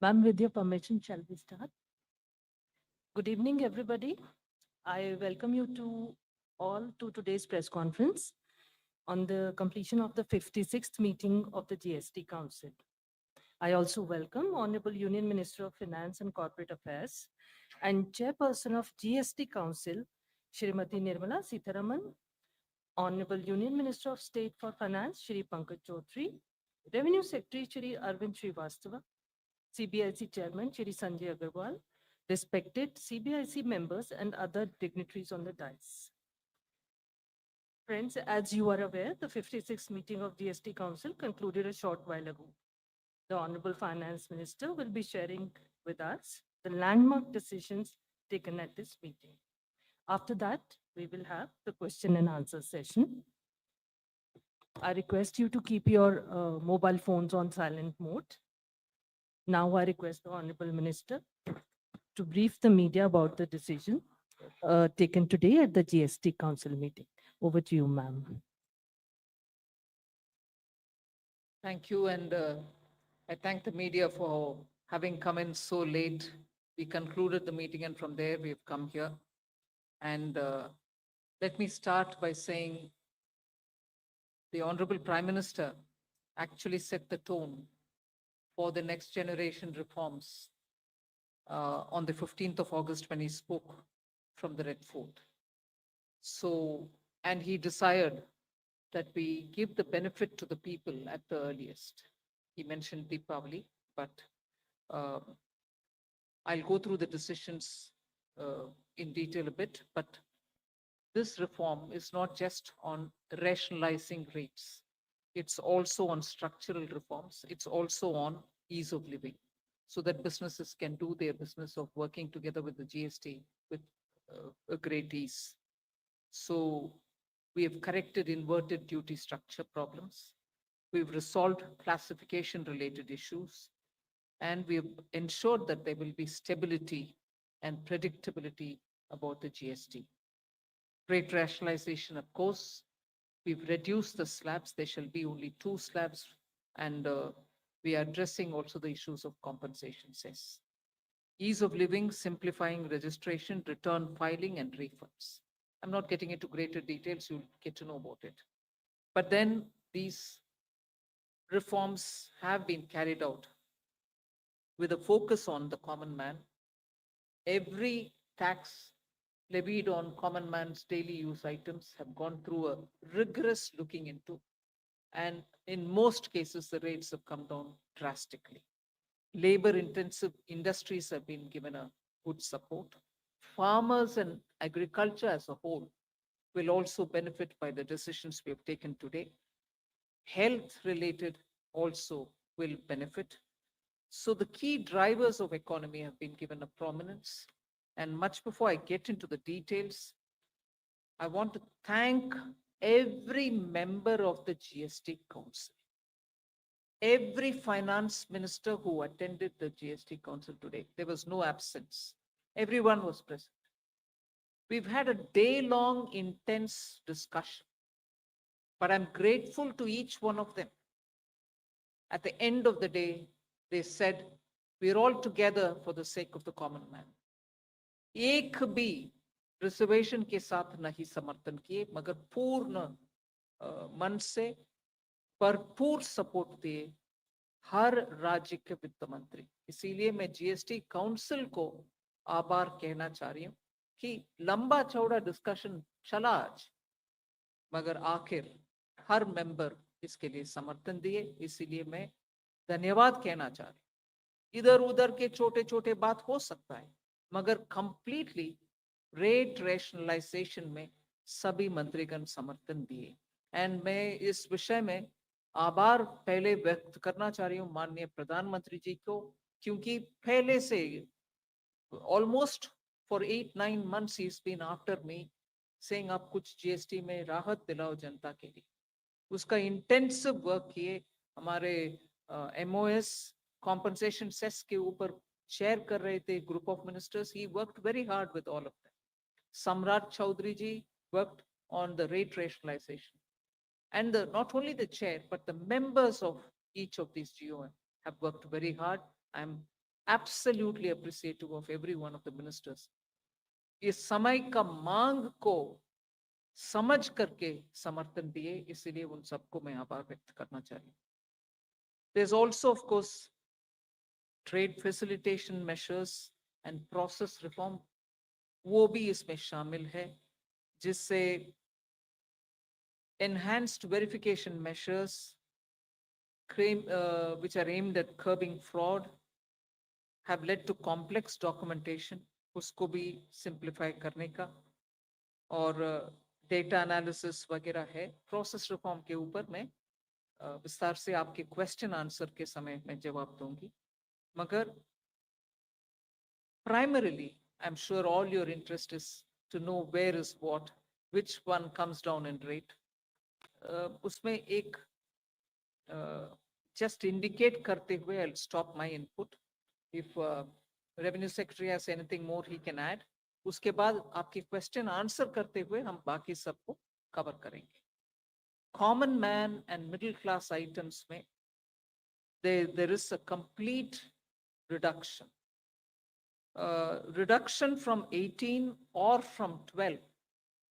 Ma'am, with your permission, shall we start? Good evening, everybody. I welcome you to all to today's press conference on the completion of the 56th meeting of the GST Council. I also welcome Honorable Union Minister of Finance and Corporate Affairs and Chairperson of GST Council, Shrimati Nirmala Sitharaman, Honorable Union Minister of State for Finance, Shri Pankaj Chaudhary, Revenue Secretary, Shri Arvind Srivastava, CBIC Chairman, Shri Sanjay Agarwal, respected CBIC members and other dignitaries on the dais. Friends, as you are aware, the 56th meeting of GST Council concluded a short while ago. The Honorable Finance Minister will be sharing with us the landmark decisions taken at this meeting. After that, we will have the question and answer session. I request you to keep your mobile phones on silent mode. Now I request the Honorable Minister to brief the media about the decision taken today at the GST Council meeting. Over to you, ma'am. Thank you, and I thank the media for having come in so late. We concluded the meeting, and from there we have come here. And let me start by saying the Honorable Prime Minister actually set the tone for the next generation reforms on the 15th of August when he spoke from the Red Fort. So, and he desired that we give the benefit to the people at the earliest. He mentioned Deepavali, but I'll go through the decisions in detail a bit, but this reform is not just on rationalizing rates. It's also on structural reforms. It's also on ease of living so that businesses can do their business of working together with the GST with a great ease. So we have corrected inverted duty structure problems. We've resolved classification related issues, and we have ensured that there will be stability and predictability about the GST. Rate rationalization, of course, we've reduced the slabs. There shall be only 2 slabs, and we are addressing also the issues of compensation cess. Ease of living, simplifying registration, return filing, and refunds. I'm not getting into greater details, you'll get to know about it. But then these reforms have been carried out with a focus on the common man. Every tax levied on common man's daily use items have gone through a rigorous looking into, and in most cases, the rates have come down drastically. Labor-intensive industries have been given a good support. Farmers and agriculture as a whole will also benefit by the decisions we have taken today. Health-related also will benefit. So the key drivers of economy have been given a prominence. And much before I get into the details, I want to thank every member of the GST Council, every finance minister who attended the GST Council today. There was no absence. Everyone was present. We've had a day-long intense discussion, but I'm grateful to each one of them. At the end of the day, they said, we're all together for the sake of the common man. एक भी reservation के साथ नहीं समर्थन किए, मगर पूर्ण मन से भरपूर सपोर्ट दिए हर राज्य के वित्त मंत्री. इसीलिए मैं जीएसटी काउंसिल को आभार कहना चाह रही हूँ कि लंबा चौड़ा डिस्कशन चला आज, मगर आखिर हर मेंबर इसके लिए समर्थन दिए. इसीलिए मैं धन्यवाद कहना चाह रही हूँ. इधर उधर के छोटे छोटे बात हो सकता है, मगर कंप्लीटली रेट रैशनलाइजेशन में सभी मंत्रीगण समर्थन दिए. एंड मैं इस विषय में आभार पहले व्यक्त करना चाह रही हूँ माननीय प्रधानमंत्री जी को, क्योंकि पहले से almost for 8-9 months he's been after me saying आप कुछ जीएसटी में राहत दिलाओ जनता के लिए. उसका इंटेंसिव वर्क किए. हमारे एमओएस कॉम्पनसेशन सेस के ऊपर शेयर कर रहे थे group of ministers. He worked very hard with all of them. Samrat Choudhary ji worked on the rate rationalisation, and not only the chair but the members of each of these GOM have worked very hard. I'm absolutely appreciative of every one of the ministers. इस समय का मांग को समझ करके समर्थन दिए, इसीलिए उन सबको मैं आभार व्यक्त करना चाहिए. There's also, of course, trade facilitation measures and process reform. वो भी इसमें शामिल है, जिससे enhanced verification measures which are aimed at curbing fraud have led to complex documentation, उसको भी simplify करने का, और डेटा एनालिसिस वगैरह है. प्रोसेस रिफॉर्म के ऊपर मैं विस्तार से आपके क्वेश्चन आंसर के समय में जवाब दूंगी. मगर primarily, I'm sure all your interest is to know where is what, which one comes down in rate. उसमें एक just indicate करते हुए I'll stop my input. If Revenue Secretary has anything more he can add. उसके बाद आपके question answer करते हुए हम बाकी सबको कवर करेंगे. Common man and middle class items में there is a complete reduction. Reduction from 18 or from 12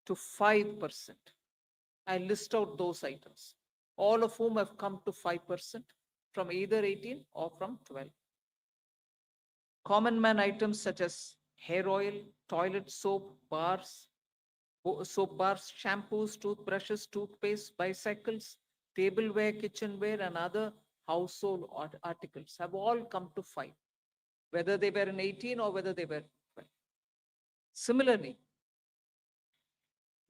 to 5%. I list out those items, all of whom have come to 5% from either 18 or from 12. Common man items such as hair oil, toilet soap, bars, shampoos, toothbrushes, toothpaste, bicycles, tableware, kitchenware, and other household articles have all come to 5, whether they were in 18 or whether they were 12. Similarly,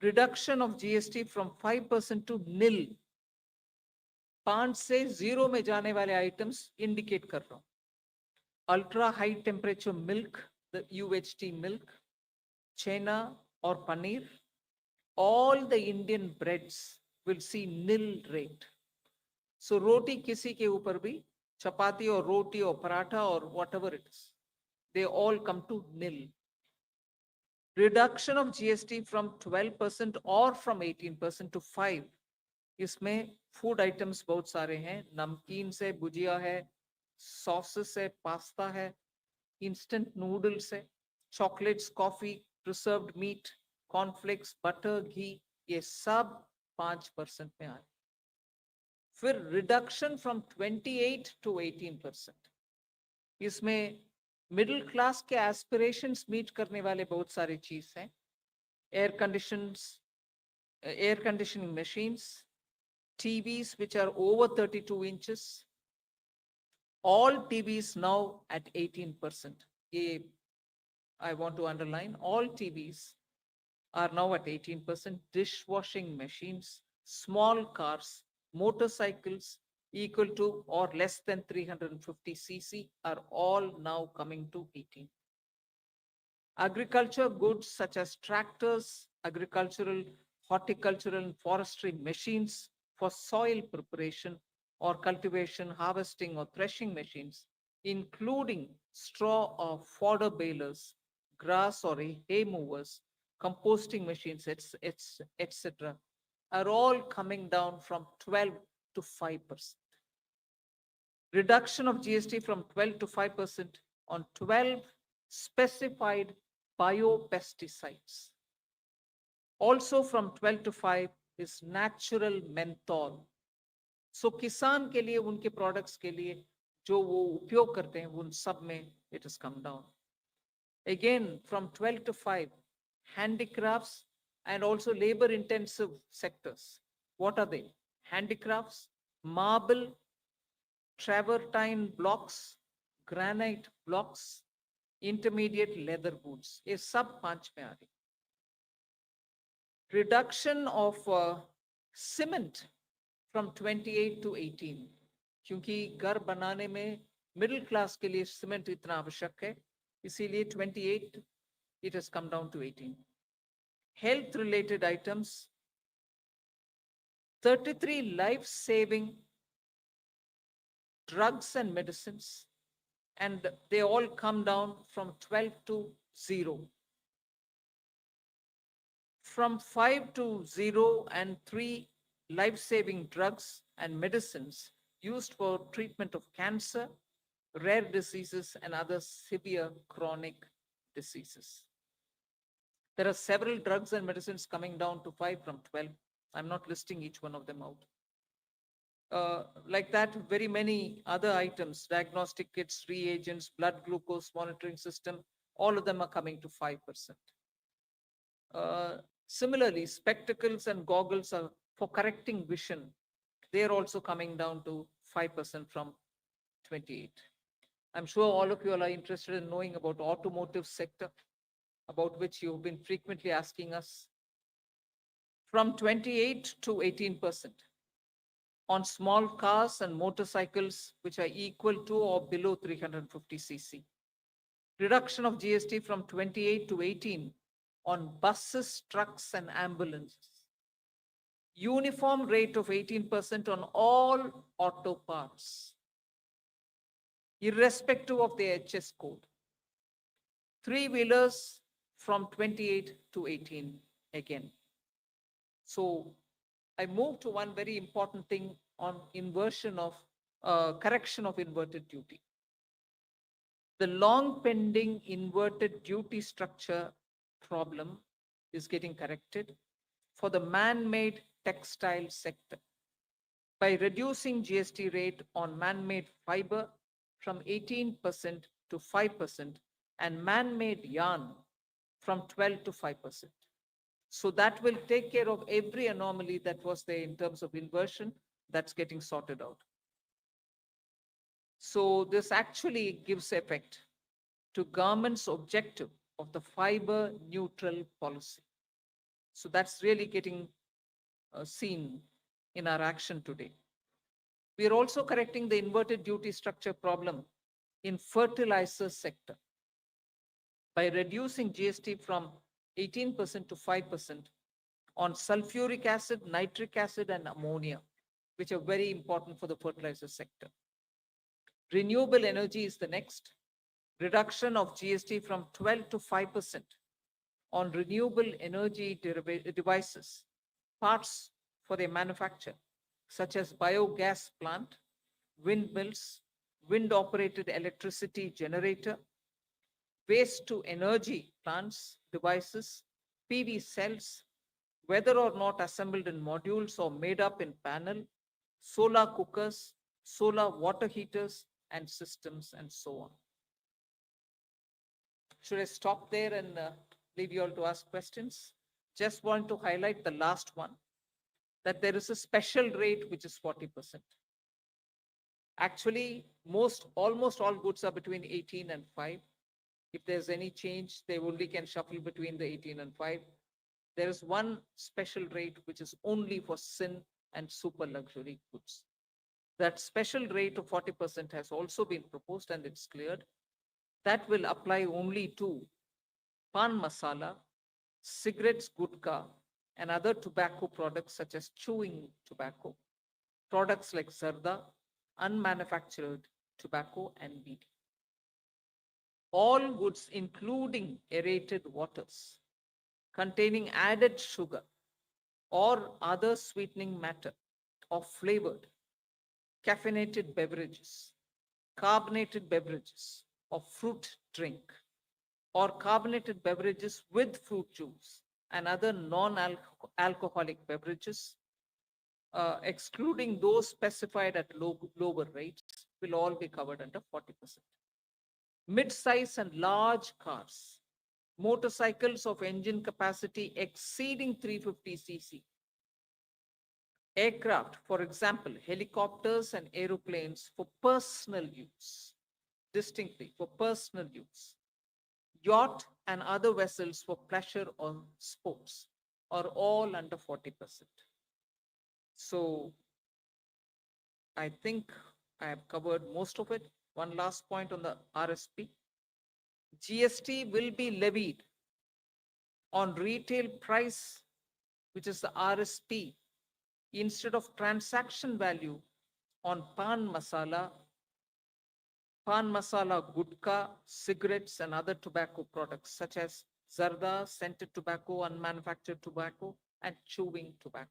reduction of GST from 5% to nil. 5 से 0 में जाने वाले items indicate कर रहा हूं. Ultra high temperature milk, the UHT milk, chena or paneer, all the Indian breads will see nil rate. So roti kisi ke upar bhi, chapati or roti or paratha or whatever it is, they all come to nil. Reduction of GST from 12% or from 18% to 5. इसमें food items बहुत सारे हैं. नमकीन से भुजिया है, sauces है, pasta है, instant noodles है, chocolates, coffee, preserved meat, cornflakes, butter, ghee, ये सब 5% में आए. फिर रिडक्शन फ्रॉम 28 टू 18%. इसमें मिडिल क्लास के एस्पिरेशंस मीट करने वाले बहुत सारे चीज हैं. Air conditioning machines, TVs which are over 32 inches, all TVs now at 18%. I want to underline, all TVs are now at 18%. Dishwashing machines, small cars, motorcycles equal to or less than 350 cc are all now coming to 18. Agriculture goods such as tractors, agricultural, horticultural, and forestry machines for soil preparation or cultivation, harvesting, or threshing machines, including straw or fodder balers, grass or hay movers, composting machines, etc., are all coming down from 12 to 5%. Reduction of GST from 12 to 5% on 12 specified biopesticides. Also from 12 to 5 is natural menthol. So किसान के लिए, उनके products के लिए जो वो उपयोग करते हैं, उन सब में it has come down. Again, from 12 to 5, handicrafts and also labor intensive sectors. What are they? Handicrafts, marble, travertine blocks, granite blocks, intermediate leather goods. ये सब 5 में आ रही. Reduction of cement from 28 to 18, क्योंकि घर बनाने में मिडिल क्लास के लिए सीमेंट इतना आवश्यक है, इसीलिए 28 it has come down to 18. Health related items, 33 life saving drugs and medicines, and they all come down from 12 to 0. From 5 to 0 and 3 life-saving drugs and medicines used for treatment of cancer, rare diseases, and other severe chronic diseases. There are several drugs and medicines coming down to 5 from 12. I'm not listing each one of them out. Like that, very many other items, diagnostic kits, reagents, blood glucose monitoring system, all of them are coming to 5%. Similarly, spectacles and goggles are for correcting vision. They're also coming down to 5% from 28. I'm sure all of you all are interested in knowing about automotive sector, about which you've been frequently asking us. From 28 to 18% on small cars and motorcycles, which are equal to or below 350 cc. Reduction of GST from 28 to 18 on buses, trucks, and ambulances. Uniform rate of 18% on all auto parts, irrespective of the HS code. Three-wheelers from 28 to 18 again. So I move to one very important thing on inversion of correction of inverted duty. The long pending inverted duty structure problem is getting corrected for the man-made textile sector by reducing GST rate on man-made fiber from 18% to 5% and man-made yarn from 12 to 5%. So that will take care of every anomaly that was there in terms of inversion that's getting sorted out. So this actually gives effect to government's objective of the fiber neutral policy. So that's really getting seen in our action today. We are also correcting the inverted duty structure problem in fertilizer sector by reducing GST from 18% to 5% on sulfuric acid, nitric acid, and ammonia, which are very important for the fertilizer sector. Renewable energy is the next. Reduction of GST from 12 to 5% on renewable energy devices, parts for their manufacture, such as biogas plant, windmills, wind-operated electricity generator, waste to energy plants, devices, PV cells, whether or not assembled in modules or made up in panel, solar cookers, solar water heaters, and systems, and so on. Should I stop there and leave you all to ask questions? Just want to highlight the last one, that there is a special rate which is 40%. Actually, almost all goods are between 18 and 5. If there's any change, they only can shuffle between the 18 and 5. There is one special rate which is only for sin and super luxury goods. That special rate of 40% has also been proposed and it's cleared. That will apply only to pan masala, cigarettes, gutka, and other tobacco products such as chewing tobacco, products like zarda, unmanufactured tobacco, and BD. All goods, including aerated waters, containing added sugar or other sweetening matter or flavored, caffeinated beverages, carbonated beverages, or fruit drink, or carbonated beverages with fruit juice and other non-alcoholic beverages, excluding those specified at lower rates, will all be covered under 40%. Mid-size and large cars, motorcycles of engine capacity exceeding 350 cc, aircraft, for example, helicopters and aeroplanes for personal use, distinctly for personal use, yacht and other vessels for pleasure or sports are all under 40%. So I think I have covered most of it. One last point on the RSP. GST will be levied on retail price, which is the RSP, instead of transaction value on pan masala, gutka, cigarettes, and other tobacco products such as zarda, scented tobacco, unmanufactured tobacco, and chewing tobacco.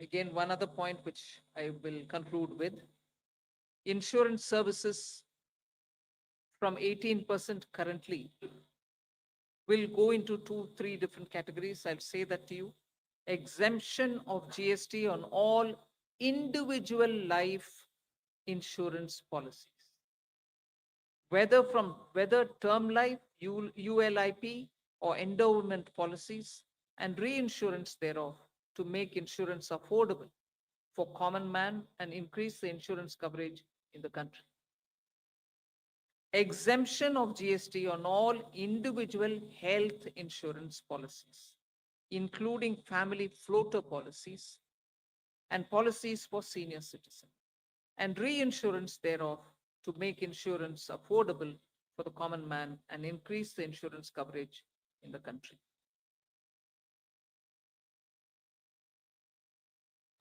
Again, one other point which I will conclude with, insurance services from 18% currently will go into two, three different categories. I'll say that to you. Exemption of GST on all individual life insurance policies, whether term life, ULIP, or endowment policies, and reinsurance thereof, to make insurance affordable for common man and increase the insurance coverage in the country. Exemption of GST on all individual health insurance policies, including family floater policies and policies for senior citizens, and reinsurance thereof, to make insurance affordable for the common man and increase the insurance coverage in the country.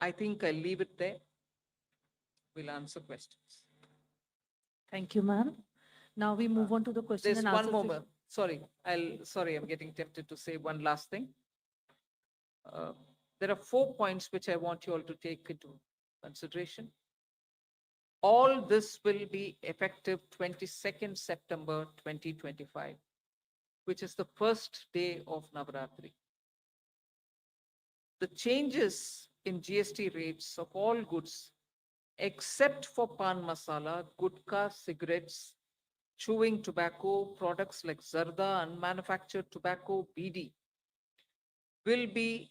I think I'll leave it there. We'll answer questions. Thank you, ma'am. Now we move on to the question There's and one answer. more. Sorry, I'm getting tempted to say one last thing. There are 4 points which I want you all to take into consideration. All this will be effective 22nd September 2025, which is the first day of Navaratri. The changes in GST rates of all goods, except for pan masala, gutka, cigarettes, chewing tobacco, products like zarda, unmanufactured tobacco, BD, will be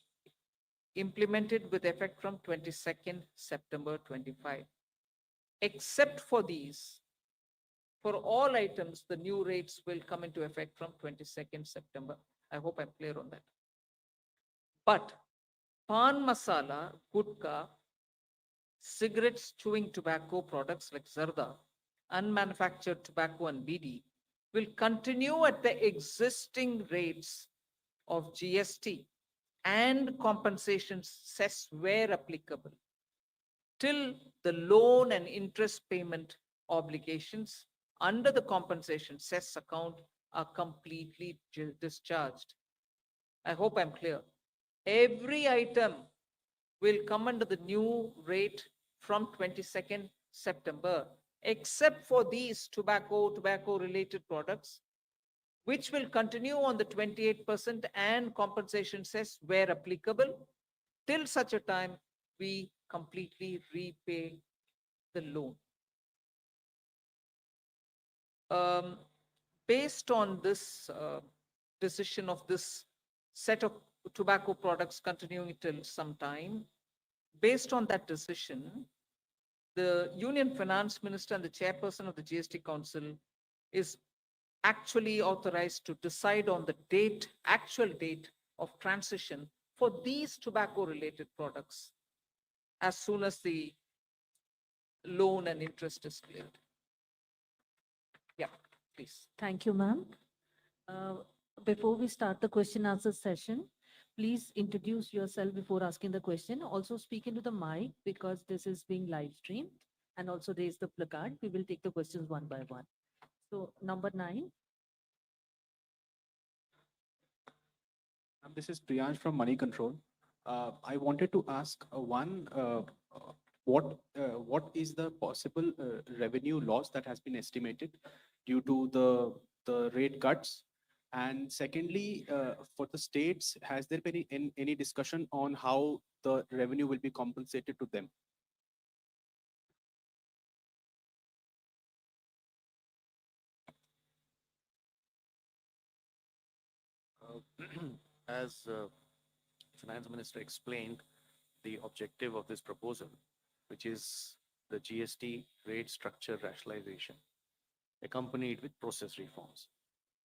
implemented with effect from 22nd September 25. Except for these, for all items, the new rates will come into effect from 22nd September. I hope I'm clear on that. But pan masala, gutka, cigarettes, chewing tobacco products like zarda, unmanufactured tobacco and BD will continue at the existing rates of GST and compensation cess where applicable, till the loan and interest payment obligations under the compensation cess account are completely discharged. I hope I'm clear. Every item will come under the new rate from 22nd September, except for these tobacco related products, which will continue on the 28% and compensation cess where applicable, till such a time we completely repay the loan. Based on this decision of this set of tobacco products continuing till some time, based on that decision, the Union Finance Minister and the chairperson of the GST Council is actually authorized to decide on the actual date of transition for these tobacco related products as soon as the loan and interest is cleared. Yeah, please. Thank you, ma'am. Before we start the question answer session, please introduce yourself before asking the question. Also speak into the mic because this is being live streamed, and also raise the placard. We will take the questions one by one. So number 9. This is Priyansh from Money Control. I wanted to ask what is the possible revenue loss that has been estimated due to the rate cuts? And secondly, for the states, has there been any discussion on how the revenue will be compensated to them? As Finance Minister explained, the objective of this proposal, which is the GST rate structure rationalization, accompanied with process reforms.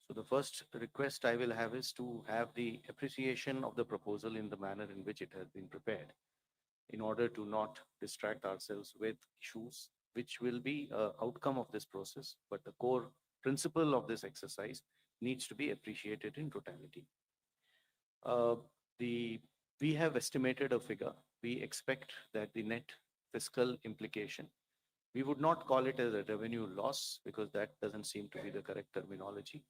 So the first request I will have is to have the appreciation of the proposal in the manner in which it has been prepared, in order to not distract ourselves with issues which will be an outcome of this process, but the core principle of this exercise needs to be appreciated in totality. We have estimated a figure. We expect that the net fiscal implication, we would not call it as a revenue loss because that doesn't seem to be the correct terminology.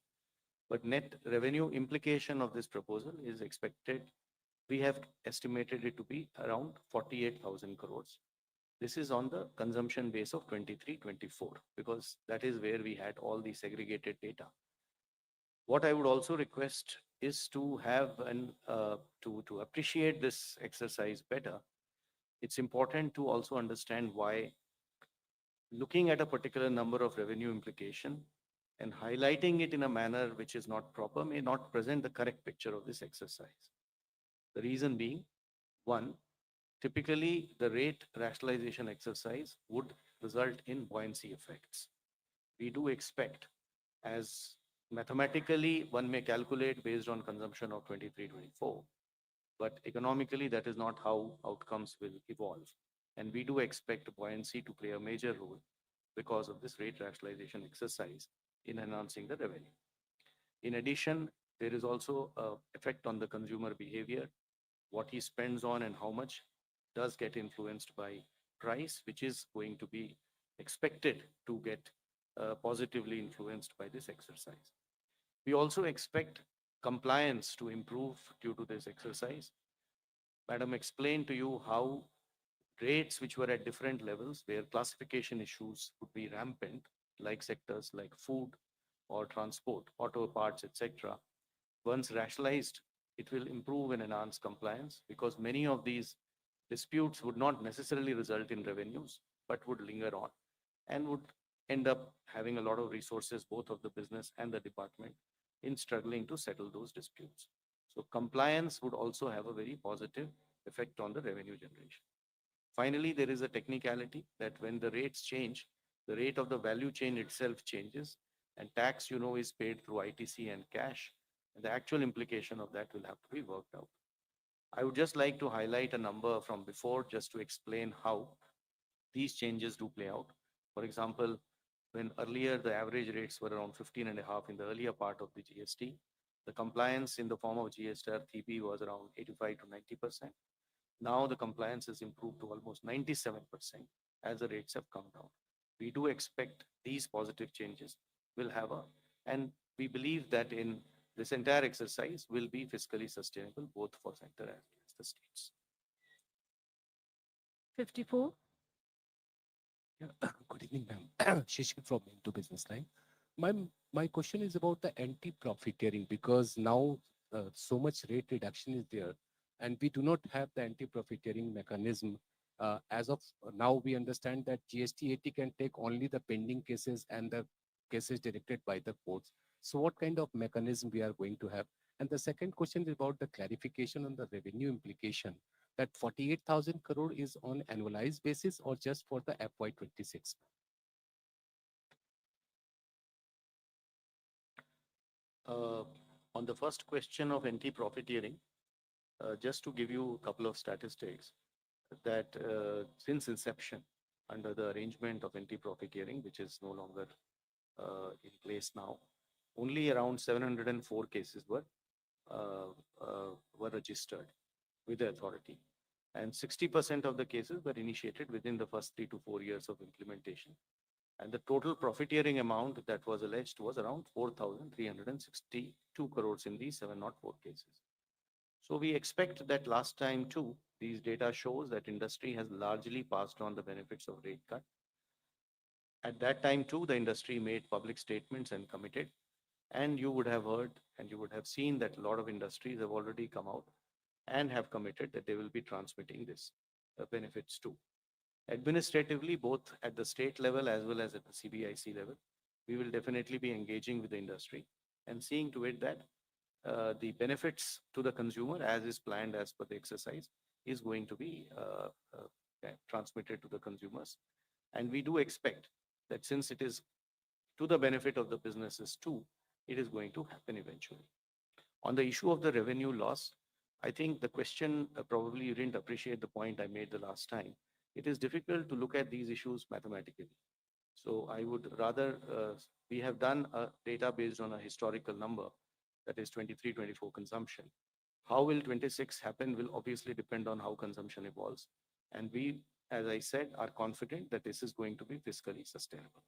But net revenue implication of this proposal is expected we have estimated it to be around 48,000 crores. This is on the consumption base of 23-24, because that is where we had all the segregated data. What I would also request is to have to appreciate this exercise better. It's important to also understand why looking at a particular number of revenue implication and highlighting it in a manner which is not proper may not present the correct picture of this exercise. The reason being, one, typically the rate rationalization exercise would result in buoyancy effects. We do expect, as mathematically one may calculate based on consumption of 23-24, but economically that is not how outcomes will evolve. And we do expect buoyancy to play a major role because of this rate rationalization exercise in enhancing the revenue. In addition, there is also an effect on the consumer behavior. What he spends on and how much does get influenced by price, which is going to be expected to get positively influenced by this exercise. We also expect compliance to improve due to this exercise. Madam explained to you how rates which were at different levels, where classification issues would be rampant, like sectors like food or transport, auto parts, etc. Once rationalized, it will improve and enhance compliance, because many of these disputes would not necessarily result in revenues, but would linger on and would end up having a lot of resources, both of the business and the department, in struggling to settle those disputes. So compliance would also have a very positive effect on the revenue generation. Finally, there is a technicality that when the rates change, the rate of the value chain itself changes, and tax, is paid through ITC and cash. And the actual implication of that will have to be worked out. I would just like to highlight a number from before just to explain how these changes do play out. For example, when earlier the average rates were around 15.5 in the earlier part of the GST, the compliance in the form of GST TP was around 85 to 90%. Now the compliance has improved to almost 97% as the rates have come down. We do expect these positive changes will have and we believe that in this entire exercise will be fiscally sustainable both for center as well as the states. 54. Yeah. Good evening, ma'am. Shishir from Into Business Line. My question is about the anti-profiteering, because now so much rate reduction is there, and we do not have the anti-profiteering mechanism. As of now, we understand that GST 80 can take only the pending cases and the cases directed by the courts. So what kind of mechanism we are going to have? And the second question is about the clarification on the revenue implication, that 48,000 crore is on annualized basis or just for the FY26? On the first question of anti-profiteering, just to give you a couple of statistics, that since inception, under the arrangement of anti-profiteering, which is no longer in place now, only around 704 cases were registered with the authority. And 60% of the cases were initiated within the first 3 to 4 years of implementation. And the total profiteering amount that was alleged was around 4,362 crores in these 704 cases. So we expect that last time too, these data shows that industry has largely passed on the benefits of rate cut. At that time too, the industry made public statements and committed. And you would have heard and you would have seen that a lot of industries have already come out and have committed that they will be transmitting this benefits too. Administratively, both at the state level as well as at the CBIC level, we will definitely be engaging with the industry and seeing to it that the benefits to the consumer, as is planned as per the exercise, is going to be transmitted to the consumers. And we do expect that since it is to the benefit of the businesses too, it is going to happen eventually. On the issue of the revenue loss, I think the question, probably you didn't appreciate the point I made the last time. It is difficult to look at these issues mathematically. So I would rather, we have done a data based on a historical number, that is 23-24 consumption. How will 26 happen will obviously depend on how consumption evolves. And we, as I said, are confident that this is going to be fiscally sustainable.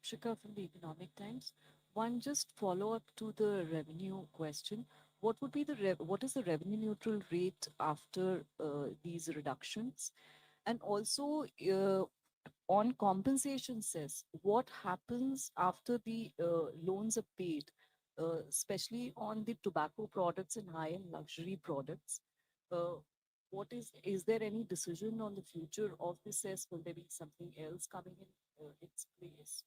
Deepshika from the Economic Times. One just follow up to the revenue question. What would be the what is the revenue neutral rate after these reductions? And also on compensation cess, what happens after the loans are paid, especially on the tobacco products and high-end luxury products? Uh, what is there any decision on the future of the cess? Will there be something else coming in its place?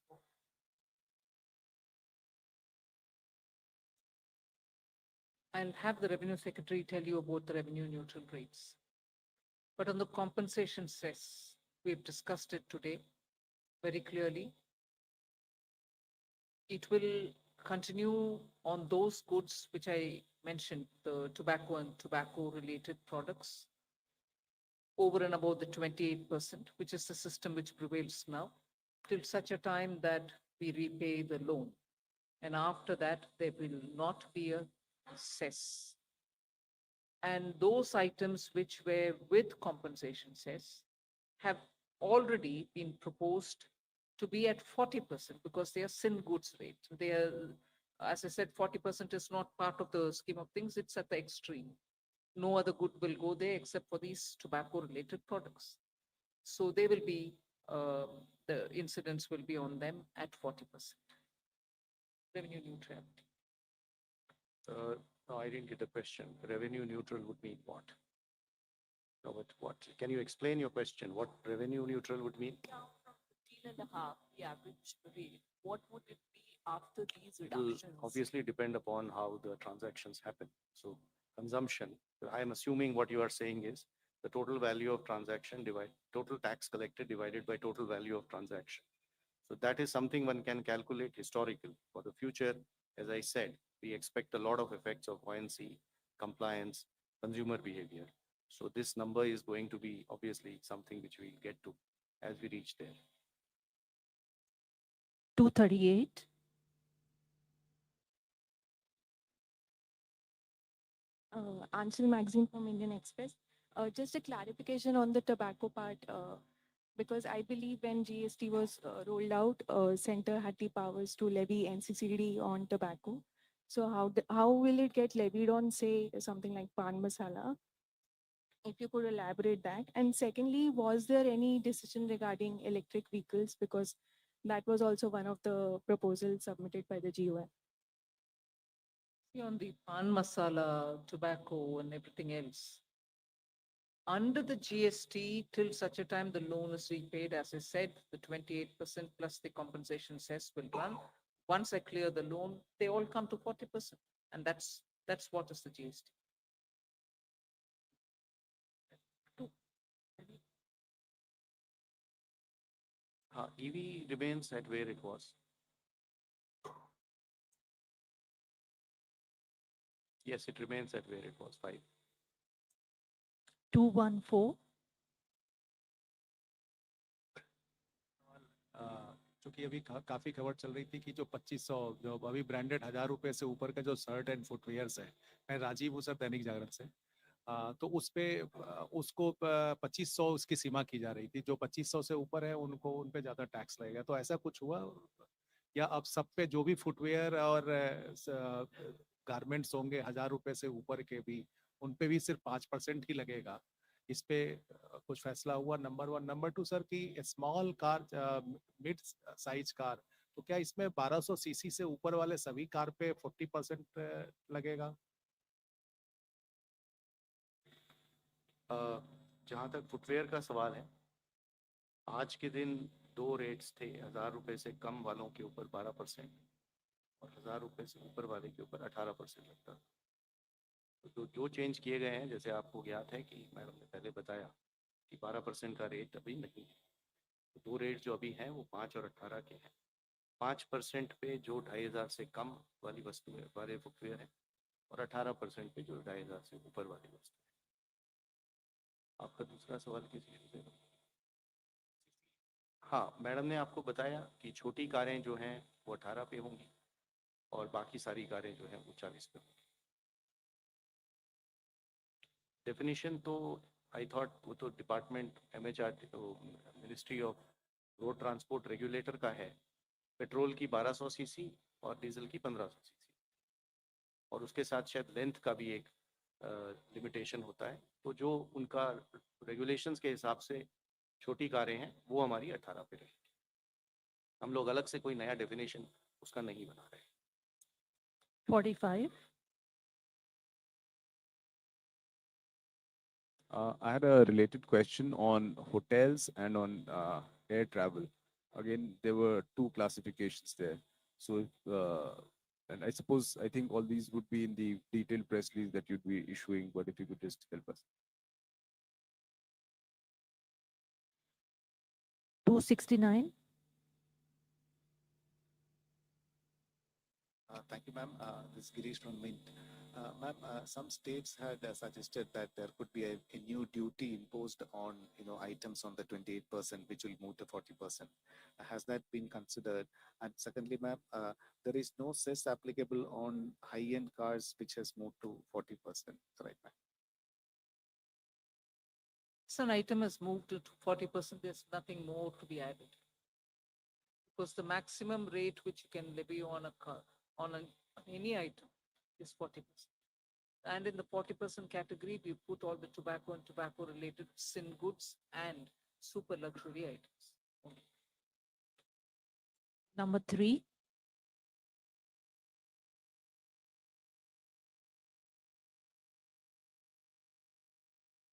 I'll have the revenue secretary tell you about the revenue neutral rates. But on the compensation cess, we've discussed it today very clearly. It will continue on those goods which I mentioned, the tobacco and tobacco related products, over and above the 28%, which is the system which prevails now, till such a time that we repay the loan. And after that, there will not be a cess. And those items which were with compensation cess have already been proposed to be at 40% because they are sin goods rate. They are, as I said, 40% is not part of the scheme of things, it's at the extreme. No other good will go there except for these tobacco related products. So they will be, the incidence will be on them at 40%. Revenue neutrality. No, I didn't get the question. Revenue neutral would mean what? No, but what? Can you explain your question? What revenue neutral would mean? Down from 15.5, the average rate, what would it be after these It will reductions? obviously depend upon how the transactions happen. So consumption, I'm assuming what you are saying is the total value of transaction total tax collected divided by total value of transaction. So that is something one can calculate historically. For the future, as I said, we expect a lot of effects of buoyancy, compliance, consumer behavior. So this number is going to be obviously something which we'll get to as we reach there. 238. Ansel Magazine from Indian Express. Just a clarification on the tobacco part, because I believe when GST was rolled out, center had the powers to levy NCCD on tobacco. So how will it get levied on, say, something like pan masala? If you could elaborate that. And secondly, was there any decision regarding electric vehicles? Because that was also one of the proposals submitted by the GOM. On the pan masala, tobacco and everything else, under the GST, till such a time the loan is repaid, as I said, the 28% plus the compensation cess will run. Once I clear the loan, they all come to 40%. And that's what is the GST. EV remains at where it was. Yes, it remains at where it was, 5. 214. चूंकि अभी काफी खबर चल रही थी कि जो 2500 जो अभी ब्रांडेड 1000 रुपए से ऊपर का जो शर्ट एंड फुटवेयर्स है, मैं राजीव हूँ सर, दैनिक जागरण से, तो उस पे उसको 2500 उसकी सीमा की जा रही थी। जो 2500 से ऊपर है उनको उन पे ज्यादा टैक्स लगेगा, तो ऐसा कुछ हुआ या अब सब पे जो भी फुटवेयर और गारमेंट्स होंगे 1000 रुपए से ऊपर के भी, उन पे भी सिर्फ 5% ही लगेगा? इस पे कुछ फैसला हुआ? नंबर 1। नंबर 2 सर, कि small car, mid size car, तो क्या इसमें 1200 सीसी से ऊपर वाले सभी कार पे 40% लगेगा? जहाँ तक फुटवेयर का सवाल है, आज के दिन 2 रेट्स थे। 1000 रुपए से कम वालों के ऊपर 12% और 1000 रुपए से ऊपर वाले के ऊपर 18% लगता। तो जो चेंज किए गए हैं, जैसे आपको ज्ञात है कि मैडम ने पहले बताया कि 12% का रेट अभी नहीं है। तो 2 रेट जो अभी हैं वो 5 और 18 के हैं। 5% पे जो 2500 से कम वाली वस्तु है, वाले फुटवेयर है, और 18% पे जो 2500 से ऊपर वाली वस्तु है। आपका दूसरा सवाल किस चीज़ से? हाँ, मैडम ने आपको बताया कि छोटी कारें जो हैं वो 18 पे होंगी और बाकी सारी कारें जो हैं वो 40 पे होंगी। डेफिनेशन तो आई थॉट वो तो department MHR, ministry of road transport regulator का है पेट्रोल की 1200 सीसी और डीजल की 1500 सीसी, और उसके साथ शायद लेंथ का भी एक लिमिटेशन होता है। तो जो उनका रेगुलेशंस के हिसाब से छोटी कारें हैं वो हमारी 18 पे रहेगी। हम लोग अलग से कोई नया डेफिनेशन उसका नहीं बना रहे। 45. I had a related question on hotels and on air travel. Again, there were two classifications there. So, and I suppose, I think all these would be in the detailed press release that you'd be issuing, but if you could just help us. 269. Thank you, ma'am. This is Girish from Mint. Ma'am, some states had suggested that there could be a new duty imposed on, items on the 28%, which will move to 40%. Has that been considered? And secondly, ma'am, there is no cess applicable on high-end cars, which has moved to 40%, right, ma'am? So an item has moved to 40%, there's nothing more to be added. Because the maximum rate which you can levy on a car, on any item is 40%. And in the 40% category, we put all the tobacco and tobacco related sin goods and super luxury items. only. Number 3.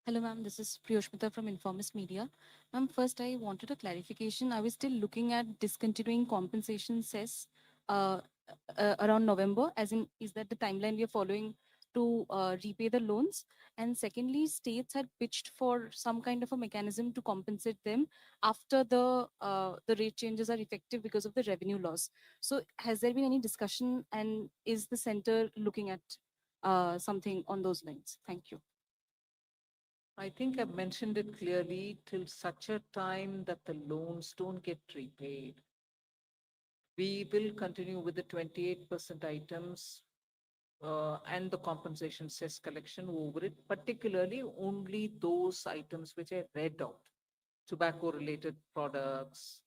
Hello, ma'am. This is Priyoshmita from Informist Media. Ma'am, first I wanted a clarification. I was still looking at discontinuing compensation cess around November, as in, is that the timeline we are following to repay the loans? And secondly, states had pitched for some kind of a mechanism to compensate them after the rate changes are effective because of the revenue loss. So has there been any discussion, and is the center looking at something on those lines? Thank you. I think I've mentioned it clearly, till such a time that the loans don't get repaid. We will continue with the 28% items and the compensation cess collection over it, particularly only those items which I read out, tobacco related products,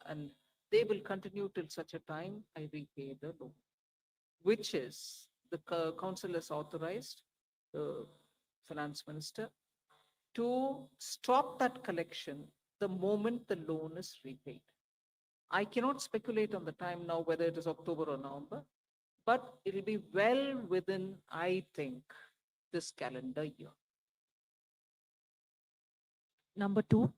and they will continue till such a time I repay the loan, which is the council has authorized the finance minister to stop that collection the moment the loan is repaid. I cannot speculate on the time now whether it is October or November, but it'll be well within, I think, this calendar year. Number 2.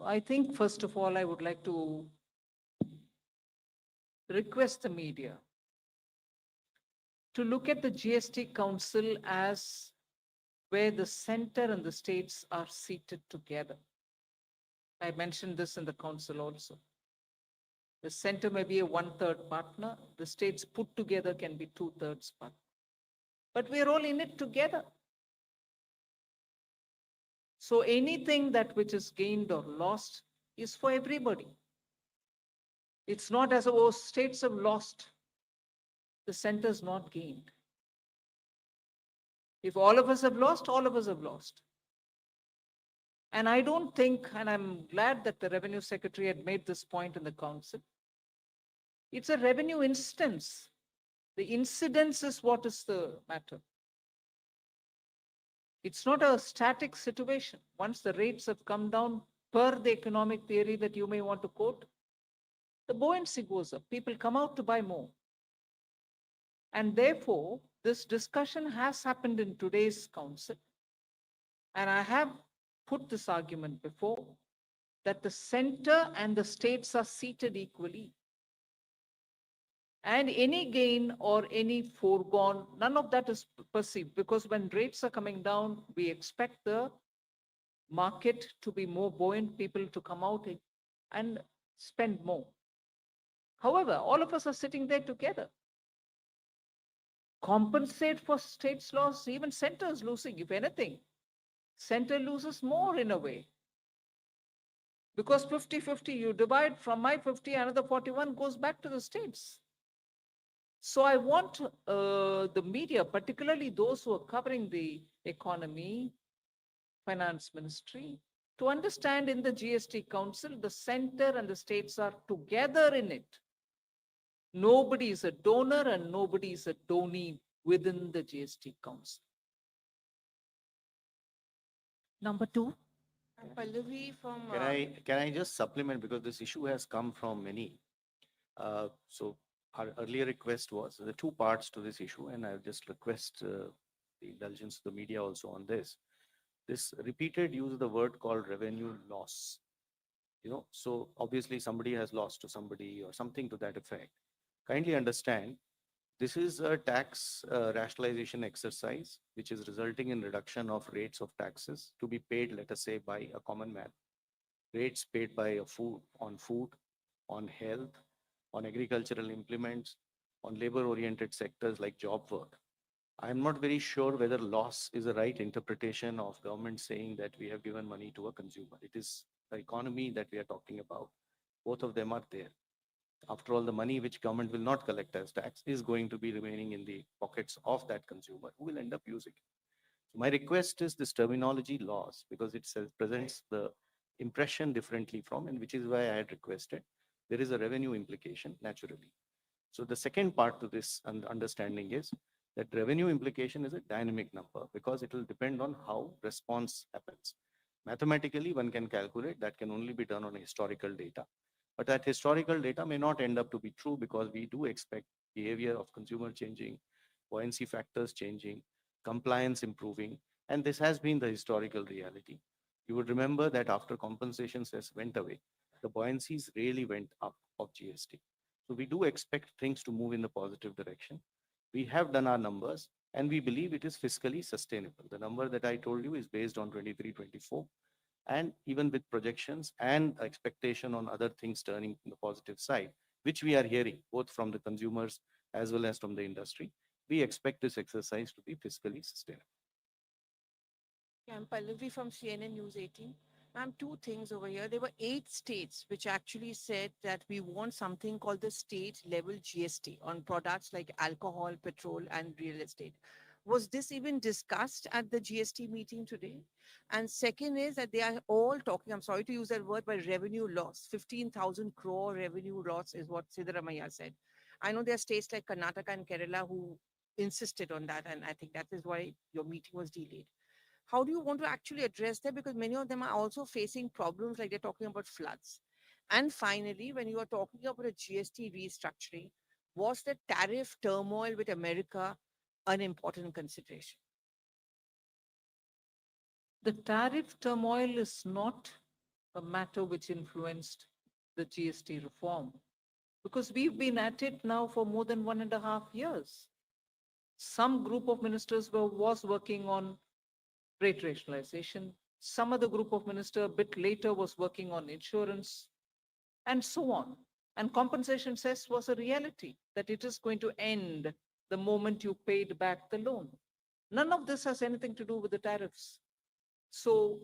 I think, first of all, I would like to request the media to look at the GST Council as where the center and the states are seated together. I mentioned this in the council also. The center may be a 1/3 partner, the states put together can be 2/3 partner. But we are all in it together. So anything that which is gained or lost is for everybody. It's not as though states have lost, the center's not gained. If all of us have lost, all of us have lost. And I don't think, and I'm glad that the revenue secretary had made this point in the council, it's a revenue instance. The incidence is what is the matter. It's not a static situation. Once the rates have come down per the economic theory that you may want to quote, the buoyancy goes up. People come out to buy more. And therefore, this discussion has happened in today's council. And I have put this argument before, that the center and the states are seated equally. And any gain or any foregone, none of that is perceived, because when rates are coming down, we expect the market to be more buoyant, people to come out and spend more. However, all of us are sitting there together. Compensate for states' loss, even center is losing. If anything, center loses more in a way. Because 50-50, you divide from my 50, another 41 goes back to the states. So I want the media, particularly those who are covering the economy, Finance Ministry to understand in the GST Council, the center and the states are together in it. Nobody is a donor and nobody is a donee within the GST Council. Number two. Pallavi from. Can I just supplement because this issue has come from many. So our earlier request was there are two parts to this issue, and I'll just request the indulgence of the media also on this. This repeated use of the word called revenue loss. So obviously somebody has lost to somebody or something to that effect. Kindly understand, this is a tax rationalization exercise, which is resulting in reduction of rates of taxes to be paid, let us say, by a common man. Rates paid by on food, on health, on agricultural implements, on labor-oriented sectors like job work. I'm not very sure whether loss is the right interpretation of government saying that we have given money to a consumer. It is the economy that we are talking about. Both of them are there. After all, the money which government will not collect as tax is going to be remaining in the pockets of that consumer who will end up using it. So my request is this terminology loss, because it presents the impression differently from, and which is why I had requested, there is a revenue implication naturally. So the second part to this understanding is that revenue implication is a dynamic number because it will depend on how response happens. Mathematically, one can calculate that can only be done on historical data. But that historical data may not end up to be true because we do expect behavior of consumer changing, buoyancy factors changing, compliance improving, and this has been the historical reality. You would remember that after compensation cess went away, the buoyancies really went up of GST. So we do expect things to move in the positive direction. We have done our numbers and we believe it is fiscally sustainable. The number that I told you is based on 23-24, and even with projections and expectation on other things turning in the positive side, which we are hearing both from the consumers as well as from the industry, we expect this exercise to be fiscally sustainable. Yeah, I'm Pallavi from CNN News 18. Ma'am, two things over here. There were 8 states which actually said that we want something called the state level GST on products like alcohol, petrol, and real estate. Was this even discussed at the GST meeting today? And second is that they are all talking, I'm sorry to use that word, but revenue loss. 15,000 crore revenue loss is what Sitharaman said. I know there are states like Karnataka and Kerala who insisted on that, and I think that is why your meeting was delayed. How do you want to actually address that? Because many of them are also facing problems like they're talking about floods. And finally, when you are talking about a GST restructuring, was the tariff turmoil with America an important consideration? The tariff turmoil is not a matter which influenced the GST reform because we've been at it now for more than 1.5 years. Some group of ministers was working on rate rationalization. Some other group of minister a bit later was working on insurance and so on. And compensation cess was a reality that it is going to end the moment you paid back the loan. None of this has anything to do with the tariffs. So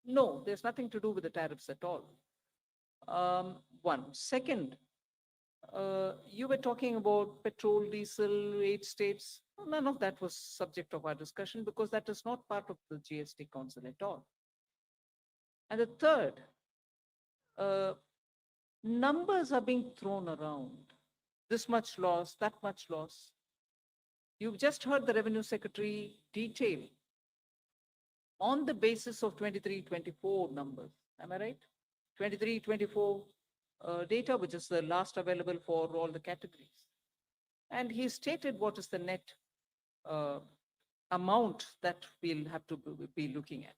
no, there's nothing to do with the tariffs at all. One. Second, you were talking about petrol, diesel, 8 states. None of that was subject of our discussion because that is not part of the GST Council at all. And the third, numbers are being thrown around. This much loss, that much loss. You've just heard the Revenue Secretary detail on the basis of 23-24 numbers. Am I right? 23-24 data, which is the last available for all the categories. And he stated what is the net amount that we'll have to be looking at.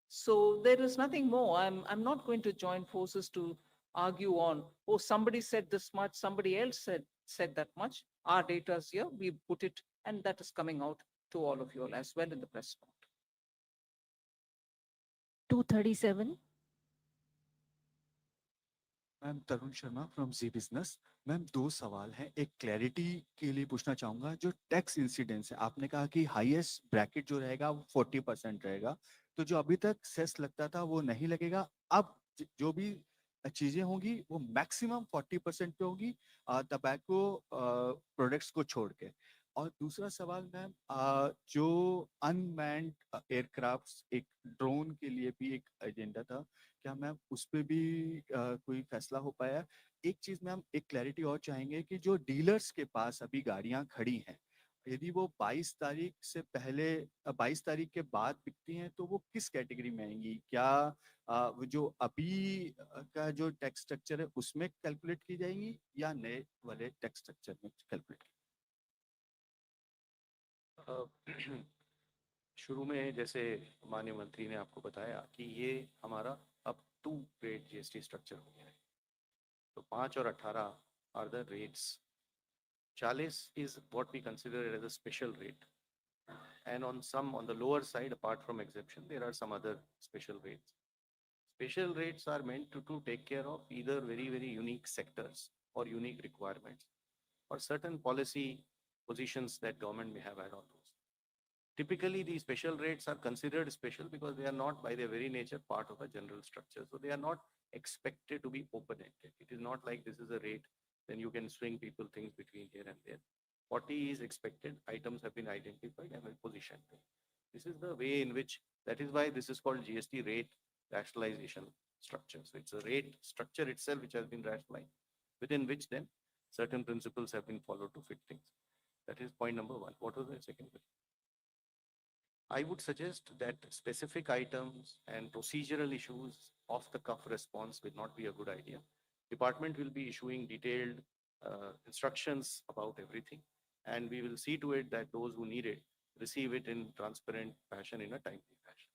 So there is nothing more. I'm not going to join forces to argue on, oh, somebody said this much, somebody else said that much. Our data is here, we put it, and that is coming out to all of you all as well in the press note. 237. Ma'am Tarun Sharma from Zee business. Ma'am 2 सवाल हैं, एक clarity के लिए पूछना चाहूंगा, जो tax incidence है आपने कहा कि हाईएस्ट ब्रैकेट जो रहेगा वो 40% रहेगा, तो जो अभी तक सेस लगता था वो नहीं लगेगा, अब जो भी चीजें होंगी वो मैक्सिमम 40% पे होगी टबैको प्रोडक्ट्स को छोड़ के। और दूसरा सवाल मैम, जो अनमैन्ड एयरक्राफ्ट्स, एक ड्रोन के लिए भी एक एजेंडा था, क्या मैम उस पे भी कोई फैसला हो पाया? एक चीज मैम, एक क्लैरिटी और चाहेंगे कि जो डीलर्स के पास अभी गाड़ियां खड़ी हैं, यदि वो 22 तारीख से पहले 22 तारीख के बाद बिकती हैं तो वो किस कैटेगरी में आएंगी? क्या वो जो अभी का जो टैक्स स्ट्रक्चर है उसमें कैलकुलेट की जाएंगी या नए वाले टैक्स स्ट्रक्चर में कैलकुलेट? अ, शुरू में जैसे माननीय मंत्री ने आपको बताया कि ये हमारा अब टू रेट जीएसटी स्ट्रक्चर हो गया है। तो 5 और 18 are the rates. 40 is what we consider as a special rate, and on the lower side, apart from exemption, there are some other special rates. Special rates are meant to take care of either very unique sectors or unique requirements or certain policy positions that government may have had on those. Typically, these special rates are considered special because they are not by their very nature part of a general structure. So they are not expected to be open-ended. It is not like this is a rate, then you can swing people things between here and there. 40 is expected, items have been identified and positioned. This is the way in which, that is why this is called GST rate rationalization structure. So it's a rate structure itself which has been rationalized, within which then certain principles have been followed to fit things. That is point number one. What was the second question? I would suggest that specific items and procedural issues off the cuff response will not be a good idea. Department will be issuing detailed instructions about everything, and we will see to it that those who need it receive it in transparent fashion, in a timely fashion.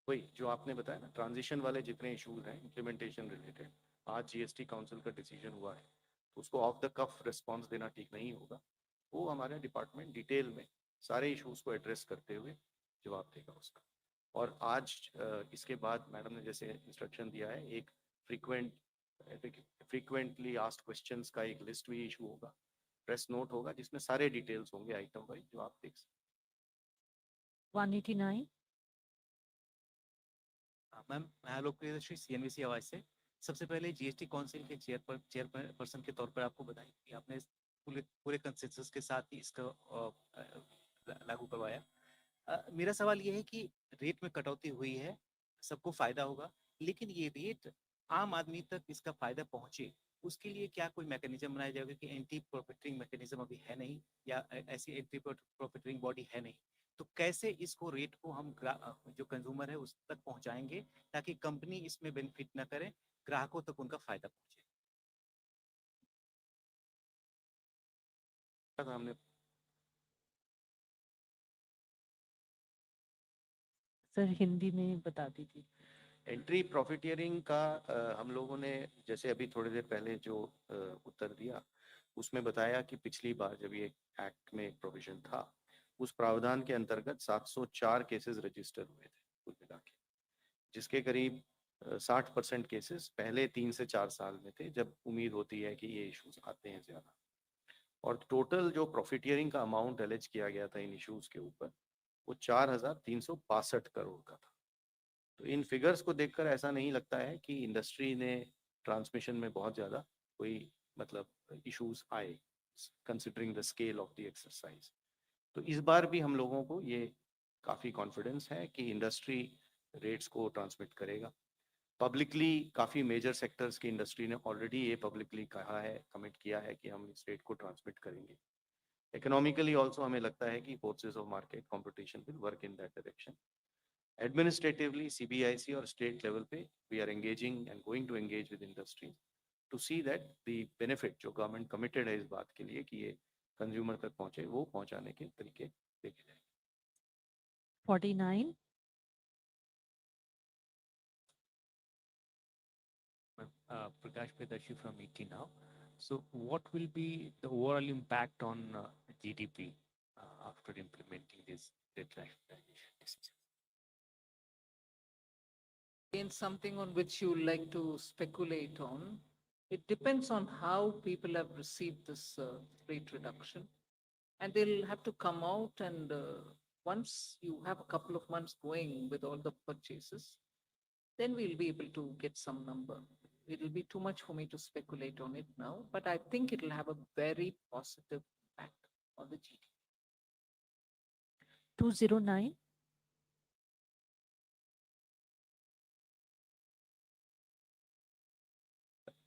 वही जो आपने बताया ना, transition वाले जितने issues हैं implementation related, आज GST council का डिसीजन हुआ है, तो उसको ऑफ द कफ रिस्पॉन्स देना ठीक नहीं होगा। वो हमारे डिपार्टमेंट डिटेल में सारे इश्यूज को एड्रेस करते हुए जवाब देगा उसका। और आज इसके बाद मैडम ने जैसे इंस्ट्रक्शन दिया है, एक फ्रीक्वेंटली आस्क्ड क्वेश्चंस का एक लिस्ट भी इशू होगा, प्रेस नोट होगा, जिसमें सारे डिटेल्स होंगे आइटम वाइज, जो आप देख सकते। 189। मैम, मैं आलोक प्रियदर्शी सीएनबीसी आवाज से। सबसे पहले जीएसटी काउंसिल के चेयरपर्सन के तौर पर आपको बताएं कि आपने पूरे कंसेंसस के साथ ही इसका लागू करवाया। मेरा सवाल ये है कि रेट में कटौती हुई है, सबको फायदा होगा, लेकिन ये रेट आम आदमी तक इसका फायदा पहुंचे, उसके लिए क्या कोई मैकेनिज्म बनाया जाएगा? कि एंटी प्रॉफिटिंग मैकेनिज्म अभी है नहीं, या ऐसी एंटी प्रॉफिटिंग बॉडी है नहीं, तो कैसे इसको रेट को हम जो कंज्यूमर है उस तक पहुंचाएंगे ताकि कंपनी इसमें बेनिफिट ना करे, ग्राहकों तक उनका फायदा पहुंचे? हमने सर हिंदी में बता दीजिए। एंट्री प्रॉफिटियरिंग का हम लोगों ने जैसे अभी थोड़ी देर पहले जो उत्तर दिया, उसमें बताया कि पिछली बार जब ये एक्ट में एक प्रोविजन था, उस प्रावधान के अंतर्गत 704 केसेस रजिस्टर हुए थे कुल मिला के, जिसके करीब 60% केसेस पहले 3 से 4 साल में थे, जब उम्मीद होती है कि ये इश्यूज आते हैं ज्यादा। और टोटल जो प्रॉफिटियरिंग का अमाउंट एलेज किया गया था इन इश्यूज के ऊपर, वो 4,362 करोड़ का था। तो इन फिगर्स को देखकर ऐसा नहीं लगता है कि इंडस्ट्री ने ट्रांसमिशन में बहुत ज़्यादा कोई मतलब इश्यूज आए, considering the scale of the exercise. तो इस बार भी हम लोगों को ये काफ़ी कॉन्फिडेंस है कि इंडस्ट्री रेट्स को ट्रांसमिट करेगा। पब्लिकली काफ़ी मेजर सेक्टर्स की इंडस्ट्री ने ऑलरेडी ये पब्लिकली कहा है, कमिट किया है कि हम इस रेट को ट्रांसमिट करेंगे। इकोनॉमिकली ऑल्सो हमें लगता है कि forces of market competition will work in that direction. Administratively, CBIC or state level पे we are engaging and going to engage with industry to see that the benefit जो government committed है इस बात के लिए कि ये consumer तक पहुंचे, वो पहुंचाने के तरीके देखे जाएंगे। 49। Prakash Predarshi from ET now. So what will be the overall impact on GDP after implementing this rationalization decision? Again, something on which you like to speculate on. It depends on how people have received this rate reduction, and they'll have to come out and once you have a couple of months going with all the purchases, then we'll be able to get some number. it'll be too much for me to speculate on it now, but I think it'll have a very positive impact on the GDP. 209.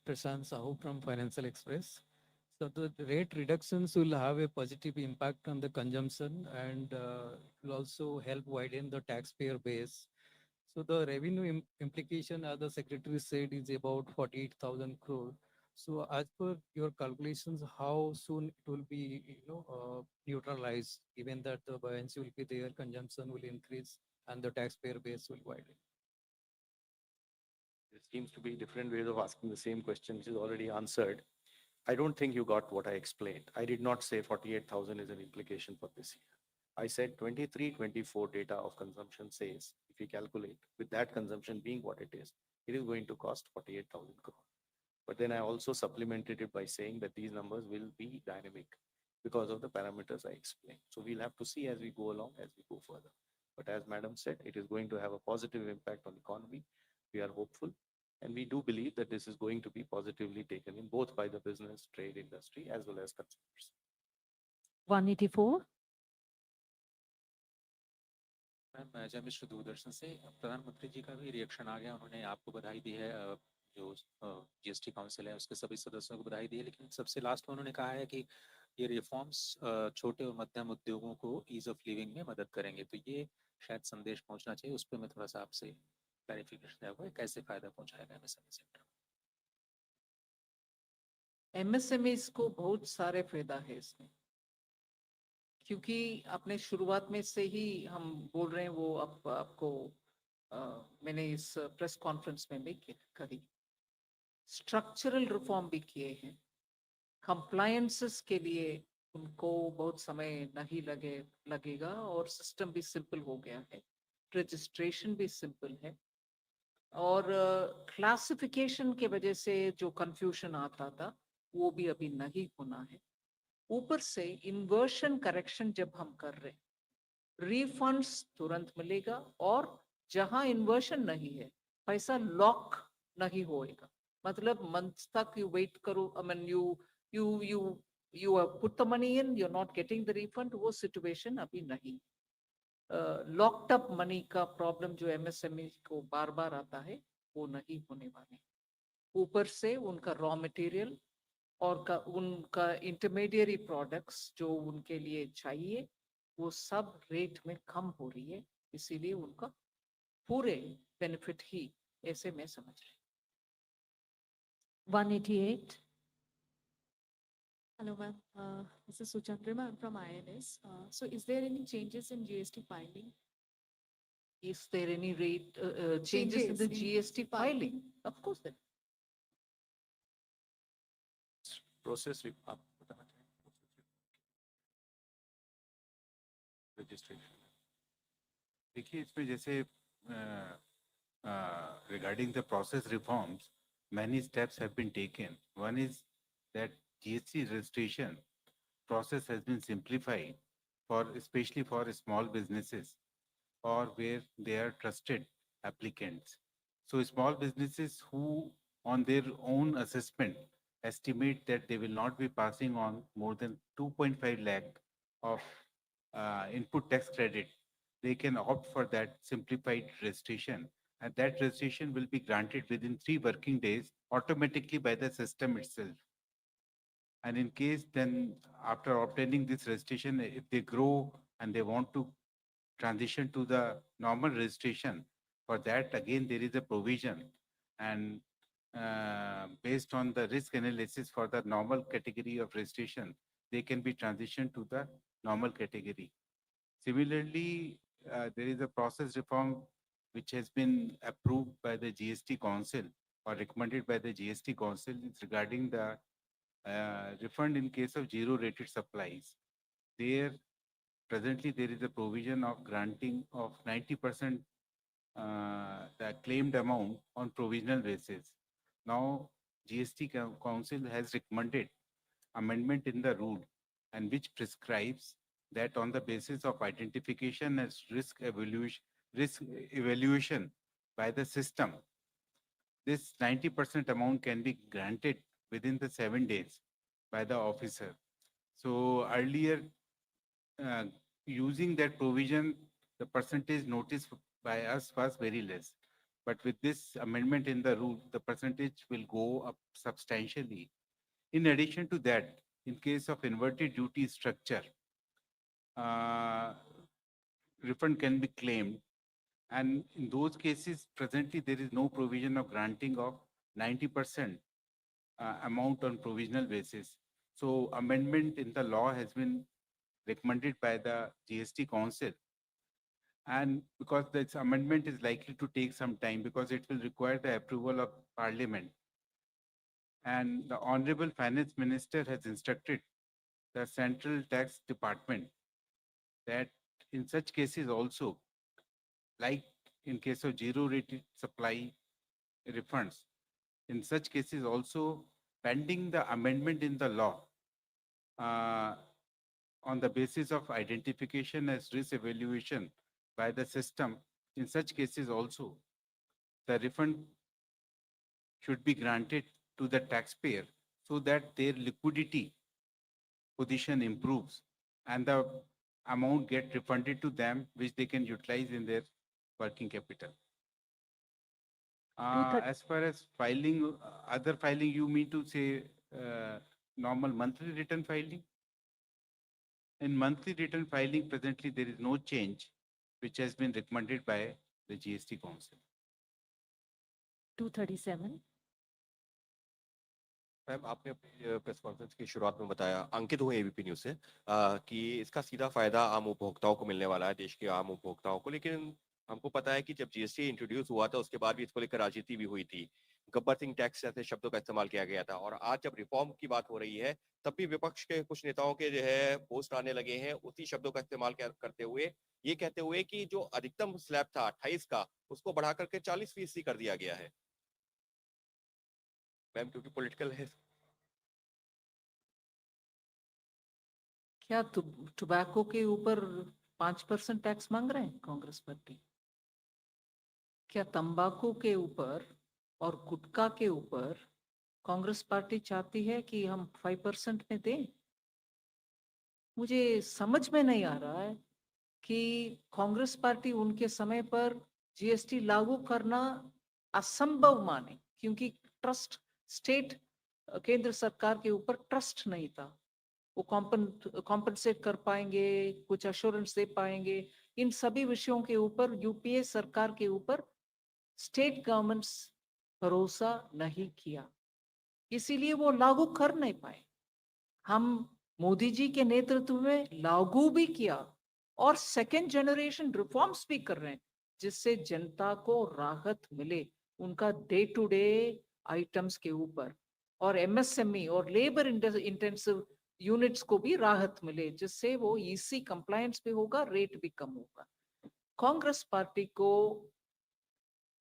Prashant Sahu from Financial Express. So the rate reductions will have a positive impact on the consumption and will also help widen the taxpayer base. So the revenue implication, as the secretary said, is about 48,000 crore. So as per your calculations, how soon it will be, neutralized, given that the buoyancy will be there, consumption will increase, and the taxpayer base will widen? There seems to be different ways of asking the same question, which is already answered. I don't think you got what I explained. I did not say 48,000 is an implication for this year. I said 23-24 data of consumption says, if you calculate with that consumption being what it is going to cost 48,000 crore. But then I also supplemented it by saying that these numbers will be dynamic because of the parameters I explained. So we'll have to see as we go along, as we go further. But as Madam said, it is going to have a positive impact on the economy. We are hopeful. And we do believe that this is going to be positively taken in both by the business, trade, industry, as well as consumers. 184. Ma'am जय मिश्र दूरदर्शन से प्रधानमंत्री जी का भी reaction आ गया, उन्होंने आपको बधाई दी है, जो जीएसटी काउंसिल है उसके सभी सदस्यों को बधाई दी है, लेकिन सबसे लास्ट में उन्होंने कहा है कि ये रिफॉर्म्स छोटे और मध्यम उद्योगों को ईज ऑफ लिविंग में मदद करेंगे, तो ये शायद संदेश पहुंचना चाहिए, उस पर मैं थोड़ा सा आपसे क्लैरिफिकेशन चाहूँगा, कैसे फायदा पहुंचाएगा एमएसएमई सेक्टर? एमएसएमईज को बहुत सारे फायदा है इसमें, क्योंकि अपने शुरुआत में से ही हम बोल रहे हैं, वो आपको मैंने इस प्रेस कॉन्फ्रेंस में भी करी, स्ट्रक्चरल रिफॉर्म भी किए हैं, कंप्लायंसेस के लिए उनको बहुत समय नहीं लगेगा और सिस्टम भी सिंपल हो गया है, रजिस्ट्रेशन भी सिंपल है, और क्लासिफिकेशन के वजह से जो कंफ्यूजन आता था वो भी अभी नहीं होना है। ऊपर से इन्वर्शन करेक्शन जब हम कर रहे हैं, रिफंड्स तुरंत मिलेगा, और जहां इन्वर्शन नहीं है पैसा लॉक नहीं होएगा, मतलब मंथ तक यू वेट करो, I mean you have put the money in, you're not getting the refund, वो सिचुएशन अभी नहीं। लॉक्ड अप मनी का प्रॉब्लम जो एमएसएमई को बार बार आता है वो नहीं होने वाले। ऊपर से उनका रॉ मटेरियल और उनका इंटरमीडिएरी प्रोडक्ट्स जो उनके लिए चाहिए वो सब रेट में कम हो रही है, इसीलिए उनका पूरे बेनिफिट ही ऐसे मैं समझ रही। 188. Hello, ma'am. This is Suchandra, ma'am, from INS. So is there any changes in GST filing? Is there any rate changes in the GST filing? Of course there. Process registration. देखिए इसमें जैसे regarding the process reforms, many steps have been taken. One is that GST registration process has been simplified for especially for small businesses or where they are trusted applicants. So small businesses who on their own assessment estimate that they will not be passing on more than 2.5 lakh of input tax credit, they can opt for that simplified registration, and that registration will be granted within 3 working days automatically by the system itself. And in case then after obtaining this registration, if they grow and they want to transition to the normal registration, for that again there is a provision, and based on the risk analysis for the normal category of registration, they can be transitioned to the normal category. Similarly, there is a process reform which has been approved by the GST Council or recommended by the GST Council. It's regarding the refund in case of zero rated supplies. There, presently there is a provision of granting of 90% the claimed amount on provisional basis. Now, GST Council has recommended amendment in the rule, and which prescribes that on the basis of identification as risk evaluation by the system, this 90% amount can be granted within the 7 days by the officer. So earlier, uh, using that provision, the percentage notice by us was very less. But with this amendment in the rule, the percentage will go up substantially. In addition to that, in case of inverted duty structure, uh, refund can be claimed. And in those cases, presently, there is no provision of granting of 90% amount on provisional basis. So amendment in the law has been recommended by the GST Council. And because this amendment is likely to take some time because it will require the approval of Parliament. And the Honorable Finance Minister has instructed the Central Tax Department that in such cases also, like in case of zero rated supply refunds, in such cases also, pending the amendment in the law, uh, on the basis of identification as risk evaluation by the system, in such cases also, the refund should be granted to the taxpayer so that their liquidity position improves and the amount get refunded to them, which they can utilize in their working capital. As far as filing, other filing, you mean to say normal monthly return filing? In monthly return filing, presently there is no change, which has been recommended by the GST Council. 237. Ma'am आपने अपनी press conference की शुरुआत में बताया, अंकित हूँ ABP news से, कि इसका सीधा फायदा आम उपभोक्ताओं को मिलने वाला है, देश के आम उपभोक्ताओं को। लेकिन हमको पता है कि जब जीएसटी इंट्रोड्यूस हुआ था उसके बाद भी इसको लेकर राजनीति भी हुई थी, गब्बर सिंह टैक्स जैसे शब्दों का इस्तेमाल किया गया था। और आज जब रिफॉर्म की बात हो रही है तब भी विपक्ष के कुछ नेताओं के जो है पोस्ट आने लगे हैं उसी शब्दों का इस्तेमाल करते हुए, ये कहते हुए कि जो अधिकतम स्लैब था 28 का उसको बढ़ा करके 40% कर दिया गया है। मैम क्योंकि पॉलिटिकल है। क्या टोबैको के ऊपर 5% टैक्स मांग रहे हैं कांग्रेस पार्टी? क्या तंबाकू के ऊपर और गुटखा के ऊपर कांग्रेस पार्टी चाहती है कि हम 5% में दें? मुझे समझ में नहीं आ रहा है कि कांग्रेस पार्टी उनके समय पर जीएसटी लागू करना असंभव माने, क्योंकि ट्रस्ट स्टेट केंद्र सरकार के ऊपर ट्रस्ट नहीं था। वो कॉम्पनसेट कर पाएंगे, कुछ अश्योरेंस दे पाएंगे, इन सभी विषयों के ऊपर यूपीए सरकार के ऊपर स्टेट गवर्नमेंट्स भरोसा नहीं किया, इसीलिए वो लागू कर नहीं पाए। हम मोदी जी के नेतृत्व में लागू भी किया और सेकेंड जनरेशन रिफॉर्म्स भी कर रहे हैं, जिससे जनता को राहत मिले उनका डे टू डे आइटम्स के ऊपर, और एमएसएमई और लेबर इंटेंसिव यूनिट्स को भी राहत मिले, जिससे वो ईसी कंप्लायंस भी होगा, रेट भी कम होगा। कांग्रेस पार्टी को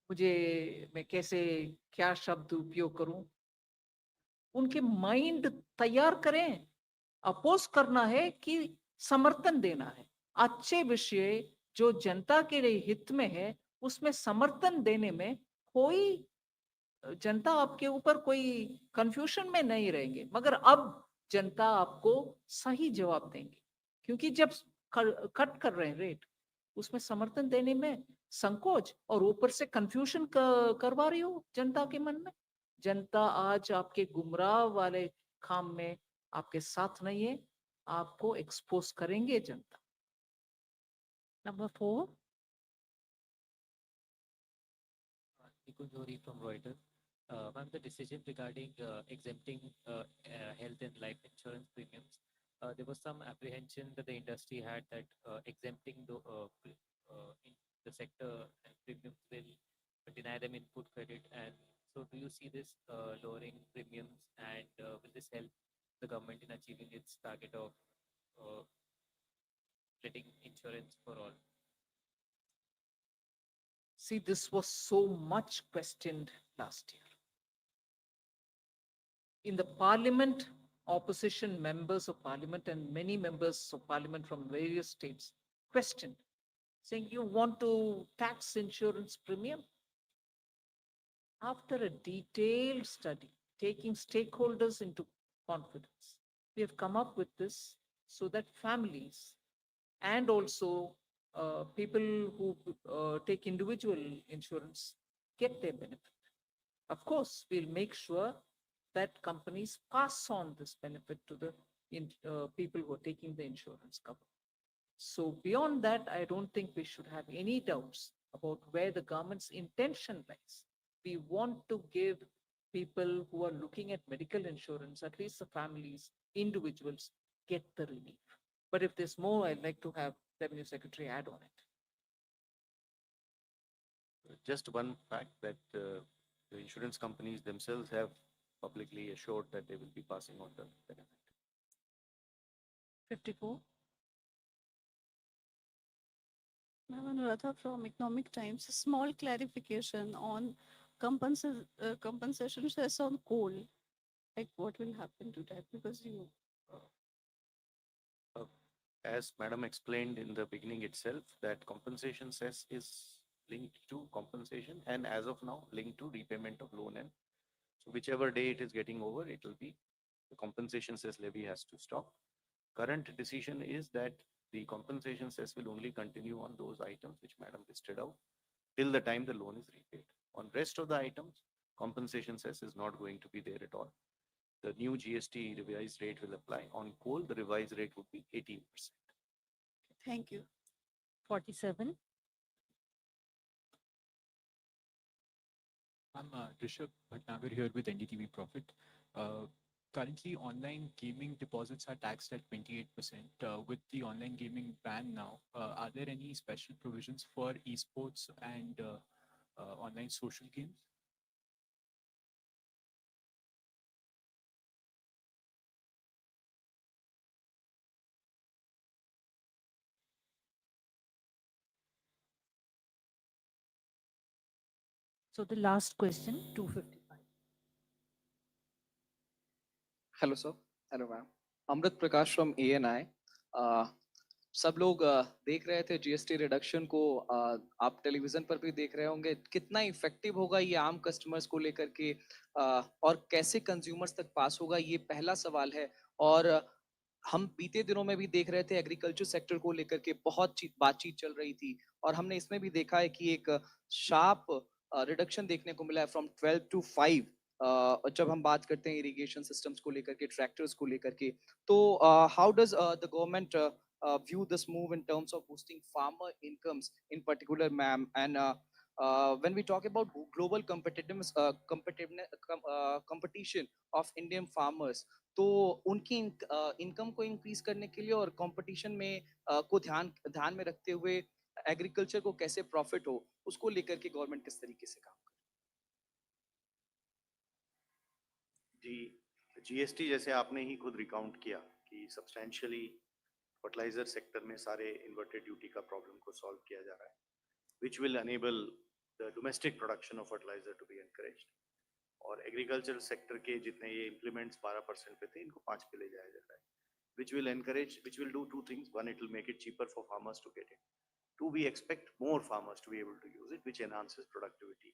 मैं कैसे क्या शब्द उपयोग करूं, उनके माइंड तैयार करें। अपोज करना है कि समर्थन देना है। अच्छे विषय जो जनता के लिए हित में है उसमें समर्थन देने में कोई जनता आपके ऊपर कोई कंफ्यूजन में नहीं रहेंगे, मगर अब जनता आपको सही जवाब देंगे, क्योंकि जब कट कर रहे हैं रेट उसमें समर्थन देने में संकोच और ऊपर से कंफ्यूजन करवा रही हो जनता के मन में। जनता आज आपके गुमराह वाले काम में आपके साथ नहीं है, आपको एक्सपोज करेंगे जनता। Number 4. Nikunjori from Reuters. Ma'am, the decision regarding exempting health and life insurance premiums, there was some apprehension that the industry had that exempting the sector and premiums will deny them input credit. And so do you see this lowering premiums, and will this help the government in achieving its target of getting insurance for all? See, this was so much questioned last year. In the parliament, opposition members of parliament and many members of parliament from various states questioned, saying, you want to tax insurance premium? After a detailed study, taking stakeholders into confidence, we have come up with this so that families and also people who take individual insurance get their benefit. Of course, we'll make sure that companies pass on this benefit to the people who are taking the insurance cover. So beyond that, I don't think we should have any doubts about where the government's intention lies. We want to give people who are looking at medical insurance, at least the families, individuals, get the relief. But if there's more, I'd like to have Revenue Secretary add on it. Just one fact that the insurance companies themselves have publicly assured that they will be passing on the benefit. 54. Ma'am, Anuradha from Economic Times. A small clarification on compensation cess on coal. Like what will happen to that? Because you As Madam explained in the beginning itself, that compensation cess is linked to compensation and as of now linked to repayment of loan, and so whichever day it is getting over, it will be the compensation cess levy has to stop. Current decision is that the compensation cess will only continue on those items which Madam listed out till the time the loan is repaid. On rest of the items, compensation cess is not going to be there at all. The new GST revised rate will apply. On coal, the revised rate would be 18%. thank you. 47. I'm Rishabh Bhatnagar here with NDTV Profit. Currently, online gaming deposits are taxed at 28%. With the online gaming ban now, are there any special provisions for esports and online social games? So the last question, 255. Hello sir, hello ma'am. Amrit Prakash from ANI। सब लोग देख रहे थे GST reduction को, आप television पर भी देख रहे होंगे। कितना इफेक्टिव होगा ये आम कस्टमर्स को लेकर के, और कैसे कंज्यूमर्स तक पास होगा, ये पहला सवाल है। और हम बीते दिनों में भी देख रहे थे एग्रीकल्चर सेक्टर को लेकर के बहुत बातचीत चल रही थी, और हमने इसमें भी देखा है कि एक शार्प रिडक्शन देखने को मिला है फ्रॉम 12 to 5। जब हम बात करते हैं इरिगेशन सिस्टम्स को लेकर के, ट्रैक्टर्स को लेकर के, तो how does the government view this move in terms of boosting farmer incomes in particular, ma'am? And when we talk about global competition of Indian farmers, तो उनकी इनकम को इंक्रीज करने के लिए और कंपटीशन में को ध्यान में रखते हुए एग्रीकल्चर को कैसे प्रॉफिट हो, उसको लेकर के गवर्नमेंट किस तरीके से काम जी, जीएसटी जैसे आपने ही खुद रिकाउंट किया कि सब्सटेंशियली फर्टिलाइजर सेक्टर में सारे इन्वर्टेड ड्यूटी का प्रॉब्लम को सॉल्व किया जा रहा है, which will enable the domestic production of fertiliser to be encouraged. और एग्रीकल्चर सेक्टर के जितने ये इम्प्लीमेंट्स 12% पे थे, इनको 5 पे ले जाया जा रहा है, which will encourage, which will do two things. One, it will make it cheaper for farmers to get it. Two, we expect more farmers to be able to use it, which enhances productivity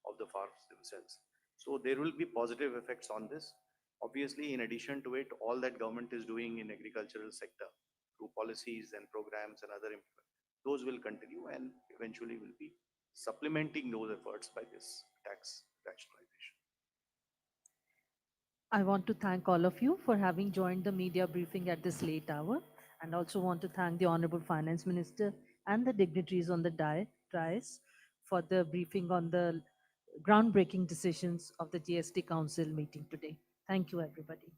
of the farms themselves. So there will be positive effects on this. Obviously, in addition to it, all that government is doing in agricultural sector through policies and programs and other, those will continue and eventually will be supplementing those efforts by this tax rationalization. I want to thank all of you for having joined the media briefing at this late hour, and also want to thank the Honorable Finance Minister and the dignitaries on the dais for the briefing on the groundbreaking decisions of the GST Council meeting today. Thank you, everybody.